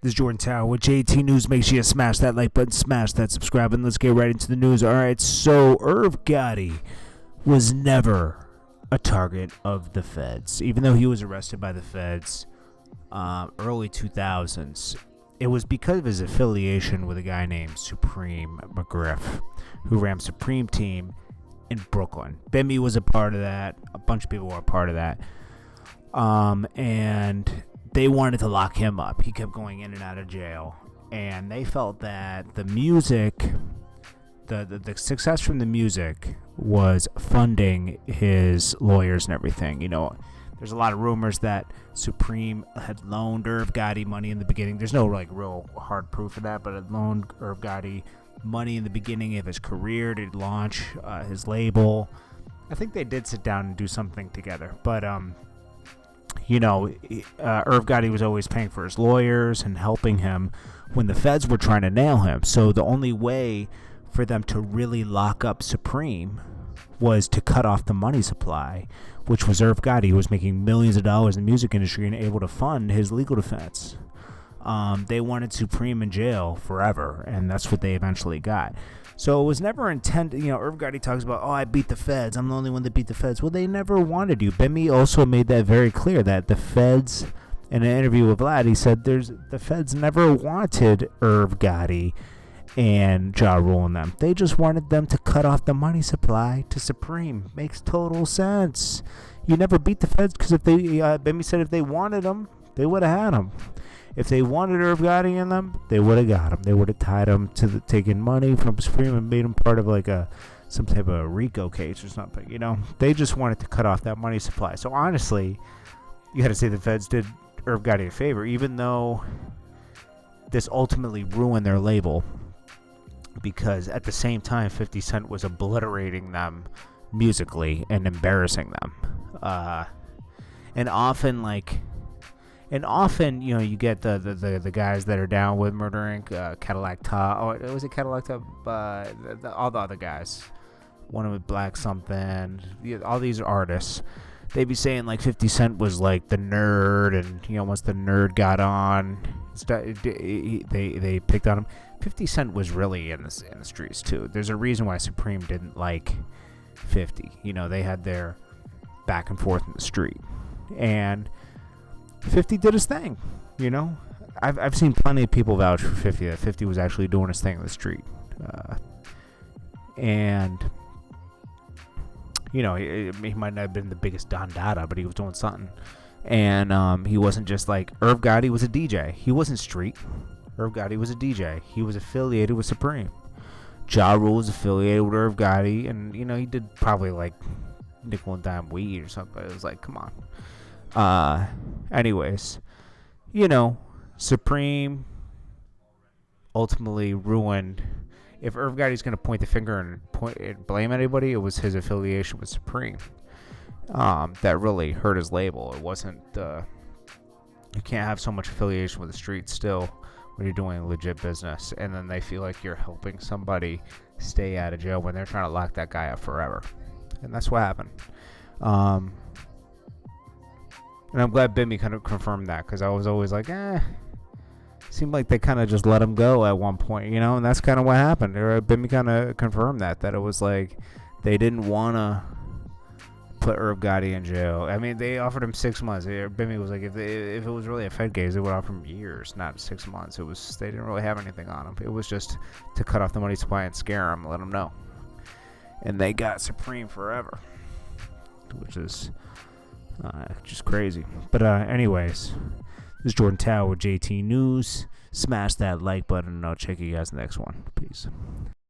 This is Jordan Tower with JT News. Make sure you smash that like button, smash that subscribe, and let's get right into the news. All right, so Irv Gotti was never a target of the feds, even though he was arrested by the feds early 2000s. It was because of his affiliation with a guy named Supreme McGriff, who ran Supreme Team in Brooklyn. Bimmy was a part of that. A bunch of people were a part of that. And they wanted to lock him up. He kept going in and out of jail. And they felt that the music, the success from the music was funding his lawyers and everything. You know, there's a lot of rumors that Supreme had loaned Irv Gotti money in the beginning. There's no like real hard proof of that, but it loaned Irv Gotti money in the beginning of his career to launch his label. I think they did sit down and do something together, but you know, Irv Gotti was always paying for his lawyers and helping him when the feds were trying to nail him. So the only way for them to really lock up Supreme was to cut off the money supply, which was Irv Gotti, who was making millions of dollars in the music industry and able to fund his legal defense. They wanted Supreme in jail forever, and that's what they eventually got. So it was never intended, you know, Irv Gotti talks about, oh, I beat the feds. I'm the only one that beat the feds. Well, they never wanted you. Bimmy also made that very clear, that the feds, in an interview with Vlad, he said the feds never wanted Irv Gotti and Ja Rule and them. They just wanted them to cut off the money supply to Supreme. Makes total sense. You never beat the feds because if they, Bimmy said if they wanted them, they would have had them. If they wanted Irv Gotti in them, they would have got him. They would have tied him to taking money from Supreme and made him part of like some type of RICO case or something. You know, they just wanted to cut off that money supply. So honestly, you got to say the feds did Irv Gotti a favor, even though this ultimately ruined their label, because at the same time, 50 Cent was obliterating them musically and embarrassing them. And often, you know, you get the guys that are down with Murder Inc., Cadillac Top, or was it Cadillac Top? All the other guys. One of them, Black something. All these artists, they be saying like 50 Cent was like the nerd, and you know, once the nerd got on, they picked on him. 50 Cent was really in the streets too. There's a reason why Supreme didn't like 50. You know, they had their back and forth in the street, and 50 did his thing, you know. I've seen plenty of people vouch for 50 that 50 was actually doing his thing in the street, and you know, he might not have been the biggest Don Dada, but he was doing something. And he wasn't just like Irv Gotti was a DJ. He wasn't street. Irv Gotti was a DJ. He was affiliated with Supreme. Ja Rule was affiliated with Irv Gotti, and you know, he did probably like nickel and dime weed or something. It was like, come on. Anyways, you know, Supreme ultimately ruined. If Irv Gotti's going to point the finger and blame anybody, it was his affiliation with Supreme. That really hurt his label. It wasn't, you can't have so much affiliation with the street still when you're doing legit business, and then they feel like you're helping somebody stay out of jail when they're trying to lock that guy up forever. And that's what happened. And I'm glad Bimmy kind of confirmed that, because I was always like, seemed like they kind of just let him go at one point, you know, and that's kind of what happened. Bimmy kind of confirmed that it was like they didn't want to put Irv Gotti in jail. I mean, they offered him 6 months. Bimmy was like, if it was really a Fed case, they would offer him years, not 6 months. They didn't really have anything on him. It was just to cut off the money supply and scare him, let him know. And they got Supreme forever, which is just crazy. But anyways, this is Jordan Tower with JT News. Smash that like button, and I'll check you guys next one. Peace.